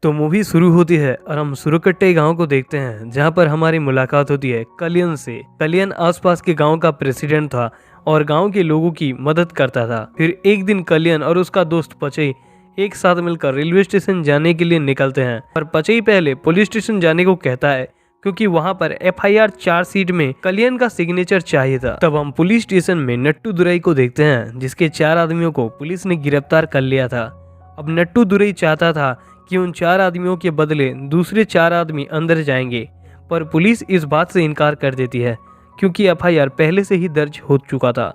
तो मूवी शुरू होती है और हम सुरकट्टे गांव को देखते हैं, जहां पर हमारी मुलाकात होती है कलियन से। कलियन आसपास के गांव का प्रेसिडेंट था और गांव के लोगों की मदद करता था। फिर एक दिन कलियन और उसका दोस्त पचई एक साथ मिलकर रेलवे स्टेशन जाने के लिए निकलते हैं। पर पचई पहले पुलिस स्टेशन जाने को कहता है, क्योंकि वहां पर FIR चार्जशीट में कलियन का सिग्नेचर चाहिए था। तब हम पुलिस स्टेशन में नट्टू दुरई को देखते हैं, जिसके 4 आदमियों को पुलिस ने गिरफ्तार कर लिया था। अब नट्टू दुरई चाहता था कि उन 4 आदमियों के बदले दूसरे 4 आदमी अंदर जाएंगे, पर पुलिस इस बात से इनकार कर देती है, क्योंकि FIR पहले से ही दर्ज हो चुका था।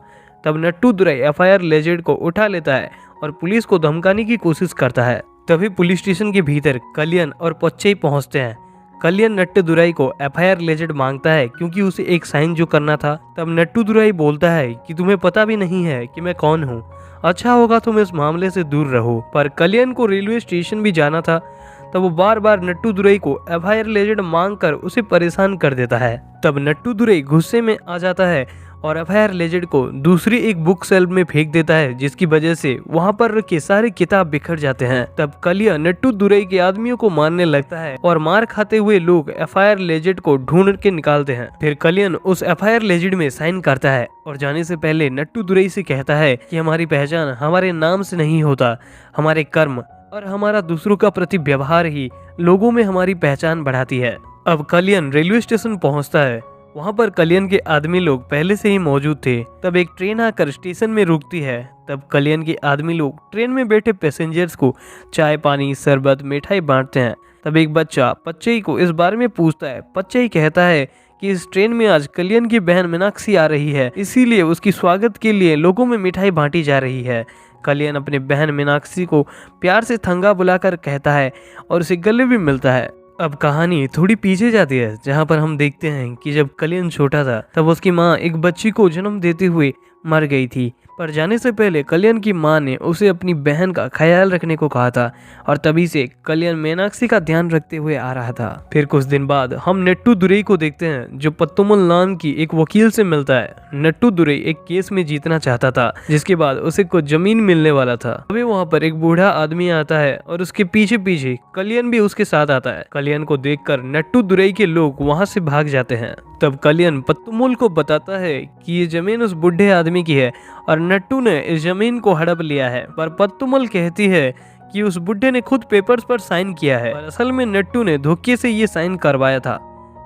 तब नट्टू दुरई FIR लेजेंड को उठा लेता है और पुलिस को धमकाने की कोशिश करता है। तभी पुलिस स्टेशन के भीतर कलियन और पचई पहुंचते हैं। कलियन नट्टू दुरई को FIR लेजेंड मांगता है, क्योंकि उसे एक साइन जो करना था। तब नट्टू दुरई बोलता है कि तुम्हें पता भी नहीं है कि मैं कौन हूँ, अच्छा होगा तुम इस मामले से दूर रहो। पर कलियन को रेलवे स्टेशन भी जाना था, तब वो बार बार नट्टू दुरई को FIR लेजेंड मांगकर उसे परेशान कर देता है। तब नट्टू दुरई गुस्से में आ जाता है और FIR लेजेंड को दूसरी एक बुक शेल्फ में फेंक देता है, जिसकी वजह से वहां पर रखे सारे किताब बिखर जाते हैं। तब कलियन नट्टू दुरई के आदमियों को मारने लगता है और मार खाते हुए लोग FIR लेजेंड को ढूंढ के निकालते हैं। फिर कलियन उस FIR लेजेंड में साइन करता है और जाने से पहले नट्टू दुरई से कहता है कि हमारी पहचान हमारे नाम से नहीं होता, हमारे कर्म और हमारा दूसरों का प्रति व्यवहार ही लोगों में हमारी पहचान बढ़ाती है। अब कलियन रेलवे स्टेशन पहुंचता है। वहां पर कलियन के आदमी लोग पहले से ही मौजूद थे। तब एक ट्रेन आकर स्टेशन में रुकती है। तब कलियन के आदमी लोग ट्रेन में बैठे पैसेंजर्स को चाय, पानी, शरबत, मिठाई बांटते हैं। तब एक बच्चा पचई को इस बारे में पूछता है। पचई कहता है कि इस ट्रेन में आज कलियन की बहन मीनाक्षी आ रही है, इसीलिए उसकी स्वागत के लिए लोगों में मिठाई बांटी जा रही है। कलियन अपनी बहन मीनाक्षी को प्यार से थंगा बुलाकर कहता है और उसे गले भी मिलता है। अब कहानी थोड़ी पीछे जाती है, जहाँ पर हम देखते हैं कि जब कलियन छोटा था तब उसकी माँ एक बच्ची को जन्म देते हुए मर गई थी। पर जाने से पहले कलियन की माँ ने उसे अपनी बहन का ख्याल रखने को कहा था और तभी से कलियन मीनाक्षी का ध्यान रखते हुए आ रहा था। फिर कुछ दिन बाद हम नट्टू दुरई को देखते हैं, जो पत्तुमल नाम की एक वकील से मिलता है। नट्टू दुरई एक केस में जीतना चाहता था, जिसके बाद उसे कुछ जमीन मिलने वाला था। अभी वहाँ पर एक बूढ़ा आदमी आता है और उसके पीछे पीछे कलियन भी उसके साथ आता है। कलियन को देखकर नट्टू दुरई के लोग वहाँ से भाग जाते हैं। तब कलियन पत्तुमल को बताता है कि ये जमीन उस बूढ़े आदमी की है और नट्टू ने इस जमीन को हड़प लिया है। पर पत्तुमल कहती है कि उस बुढ़े ने खुद पेपर्स पर साइन किया है और असल में नट्टू ने धोखे से ये साइन करवाया था।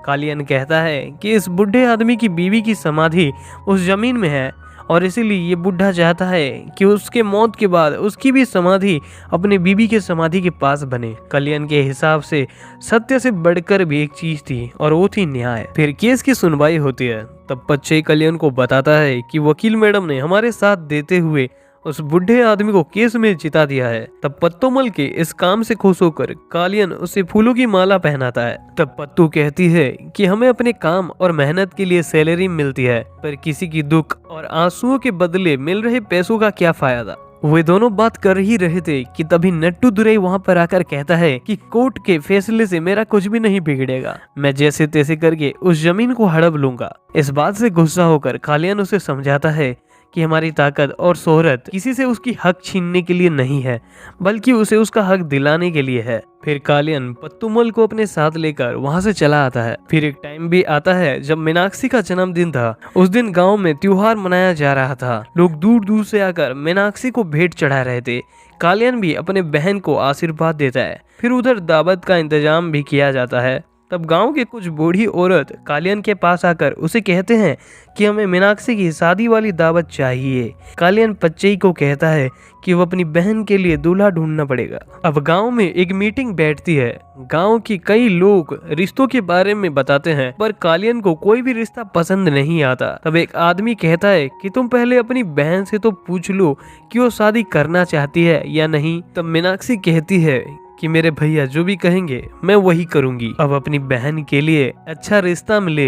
कलियन कहता है कि इस बूढ़े आदमी की बीवी की समाधि उस जमीन में है और इसीलिए ये बुढ़ा चाहता है कि उसके मौत के बाद उसकी भी समाधि अपने बीबी के समाधि के पास बने। कलियन के हिसाब से सत्य से बढ़कर भी एक चीज थी और वो थी न्याय। फिर केस की सुनवाई होती है। तब पचई कलियन को बताता है कि वकील मैडम ने हमारे साथ देते हुए उस बुढ़े आदमी को केस में जिता दिया है। तब पत्तुमल के इस काम से खुश होकर कलियन उसे फूलों की माला पहनाता है। तब पत्तू कहती है कि हमें अपने काम और मेहनत के लिए सैलरी मिलती है, पर किसी की दुख और आंसुओं के बदले मिल रहे पैसों का क्या फायदा। वे दोनों बात कर ही रहे थे कि तभी नट्टू दुरई वहां पर आकर कहता है कि कोर्ट के फैसले से मेरा कुछ भी नहीं बिगड़ेगा, मैं जैसे तैसे करके उस जमीन को हड़प लूंगा। इस बात से गुस्सा होकर कलियन उसे समझाता है कि हमारी ताकत और शोहरत किसी से उसकी हक छीनने के लिए नहीं है, बल्कि उसे उसका हक दिलाने के लिए है। फिर कलियन पत्तुमल को अपने साथ लेकर वहां से चला आता है। फिर एक टाइम भी आता है जब मीनाक्षी का जन्मदिन था। उस दिन गांव में त्योहार मनाया जा रहा था। लोग दूर दूर से आकर मीनाक्षी को भेंट चढ़ा रहे थे। कलियन भी अपने बहन को आशीर्वाद देता है। फिर उधर दावत का इंतजाम भी किया जाता है। तब गांव के कुछ बूढ़ी औरत कलियन के पास आकर उसे कहते हैं कि हमें मीनाक्षी की शादी वाली दावत चाहिए। कलियन पचई को कहता है कि वो अपनी बहन के लिए दूल्हा ढूंढना पड़ेगा। अब गांव में एक मीटिंग बैठती है। गांव की कई लोग रिश्तों के बारे में बताते हैं, पर कलियन को कोई भी रिश्ता पसंद नहीं आता। तब एक आदमी कहता है कि तुम पहले अपनी बहन से तो पूछ लो कि वो शादी करना चाहती है या नहीं। तब मीनाक्षी कहती है कि मेरे भैया जो भी कहेंगे मैं वही करूंगी। अब अपनी बहन के लिए अच्छा रिश्ता मिले,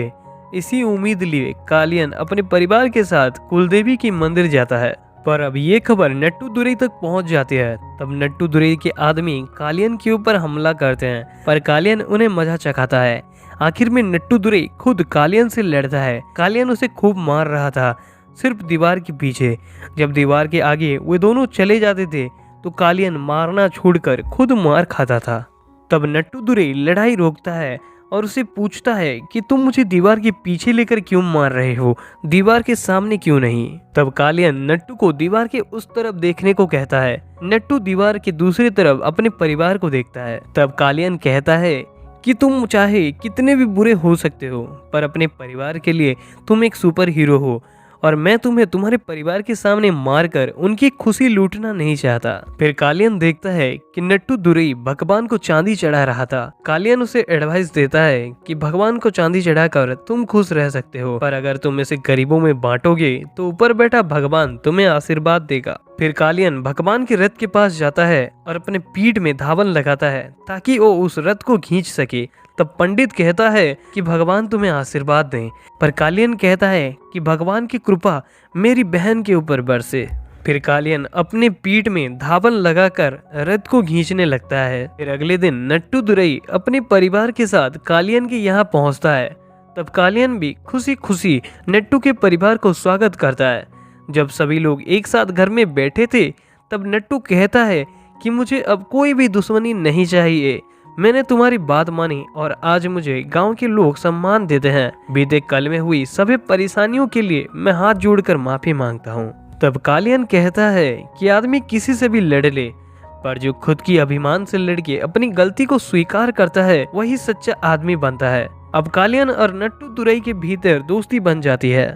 इसी उम्मीद लिए कलियन अपने परिवार के साथ कुलदेवी की मंदिर जाता है। पर अब ये खबर नट्टू दुरई तक पहुंच जाती है। तब नट्टू दुरई के आदमी कलियन के ऊपर हमला करते हैं, पर कलियन उन्हें मजा चखाता है। आखिर में नट्टू दुरई खुद कलियन से लड़ता है। कलियन उसे खूब मार रहा था, सिर्फ दीवार के पीछे। जब दीवार के आगे वे दोनों चले जाते थे तो कलियन मारना छोड़कर खुद मार खाता था। तब नट्टू दुरई लड़ाई रोकता है और उसे पूछता है कि तुम मुझे दीवार के पीछे लेकर क्यों मार रहे हो, दीवार के सामने क्यों नहीं। तब कालियन नट्टू को दीवार के उस तरफ देखने को कहता है। नट्टू दीवार के दूसरी तरफ अपने परिवार को देखता है। तब कालियन कहता है कि तुम चाहे कितने भी बुरे हो सकते हो, पर अपने परिवार के लिए तुम एक सुपर हीरो हो और मैं तुम्हें तुम्हारे परिवार के सामने मारकर उनकी खुशी लूटना नहीं चाहता। फिर कालियन देखता है कि नट्टू दुरई भगवान को चांदी चढ़ा रहा था। कालियन उसे एडवाइस देता है कि भगवान को चांदी चढ़ाकर तुम खुश रह सकते हो, पर अगर तुम इसे गरीबों में बांटोगे तो ऊपर बैठा भगवान तुम्हें आशीर्वाद देगा। फिर कालियन भगवान के रथ के पास जाता है और अपने पीठ में धावन लगाता है ताकि वो उस रथ को खींच सके। तब पंडित कहता है कि भगवान तुम्हें आशीर्वाद दें, पर कालियन कहता है कि भगवान की कृपा मेरी बहन के ऊपर बरसे। फिर कालियन अपने पीठ में धावन लगाकर रथ को खींचने लगता है। फिर अगले दिन नट्टू दुरई अपने परिवार के साथ कालियन के यहाँ पहुँचता है। तब कालियन भी खुशी खुशी नट्टू के परिवार को स्वागत करता है। जब सभी लोग एक साथ घर में बैठे थे तब नट्टू कहता है कि मुझे अब कोई भी दुश्मनी नहीं चाहिए, मैंने तुम्हारी बात मानी और आज मुझे गांव के लोग सम्मान देते हैं। बीते कल में हुई सभी परेशानियों के लिए मैं हाथ जोड़कर माफी मांगता हूँ। तब कालियन कहता है कि आदमी किसी से भी लड़ ले, पर जो खुद की अभिमान से लड़के अपनी गलती को स्वीकार करता है वही सच्चा आदमी बनता है। अब कालियन और नट्टू दुरई के भीतर दोस्ती बन जाती है।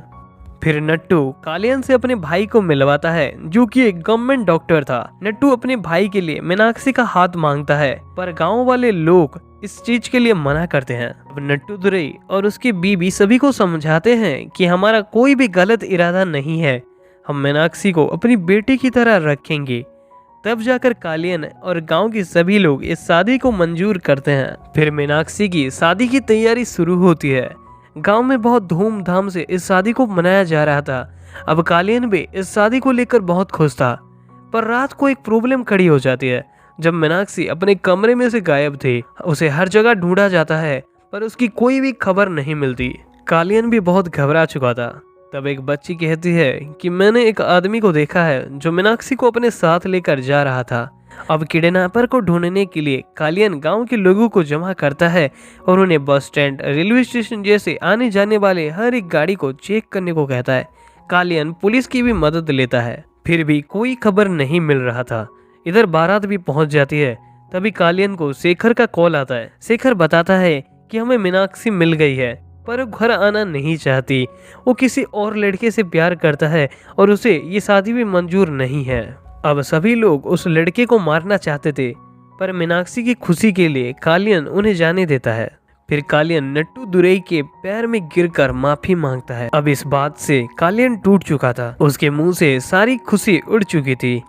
फिर नट्टू कालियन से अपने भाई को मिलवाता है जो कि एक गवर्नमेंट डॉक्टर था। नट्टू अपने भाई के लिए मीनाक्षी का हाथ मांगता है, पर गांव वाले लोग इस चीज के लिए मना करते हैं। अब नट्टू दुरई और उसकी बीबी सभी को समझाते हैं कि हमारा कोई भी गलत इरादा नहीं है, हम मीनाक्षी को अपनी बेटी की तरह रखेंगे। तब जाकर कालियन और गांव के सभी लोग इस शादी को मंजूर करते हैं। फिर मीनाक्षी की शादी की तैयारी शुरू होती है। गांव में बहुत धूमधाम से इस शादी को मनाया जा रहा था। अब कालियन भी इस शादी को लेकर बहुत खुश था, पर रात को एक प्रॉब्लम खड़ी हो जाती है। जब मीनाक्षी अपने कमरे में से गायब थी, उसे हर जगह ढूंढा जाता है पर उसकी कोई भी खबर नहीं मिलती। कालियन भी बहुत घबरा चुका था। तब एक बच्ची कहती है कि मैंने एक आदमी को देखा है जो मीनाक्षी को अपने साथ लेकर जा रहा था। अब किडनैपर को ढूंढने के लिए कालियन गांव के लोगों को जमा करता है और उन्हें बस स्टैंड, रेलवे स्टेशन जैसे आने जाने वाले हर एक गाड़ी को चेक करने को कहता है। कालियन पुलिस की भी मदद लेता है, फिर भी कोई खबर नहीं मिल रहा था। इधर बारात भी पहुंच जाती है। तभी कालियन को शेखर का कॉल आता है। शेखर बताता है कि हमें मीनाक्षी मिल गई है, पर वो घर आना नहीं चाहती। वो किसी और लड़के से प्यार करता है और उसे ये शादी भी मंजूर नहीं है। अब सभी लोग उस लड़के को मारना चाहते थे, पर मीनाक्षी की खुशी के लिए कालियन उन्हें जाने देता है। फिर कालियन नट्टू दुरई के पैर में गिरकर माफी मांगता है। अब इस बात से कालियन टूट चुका था, उसके मुंह से सारी खुशी उड़ चुकी थी।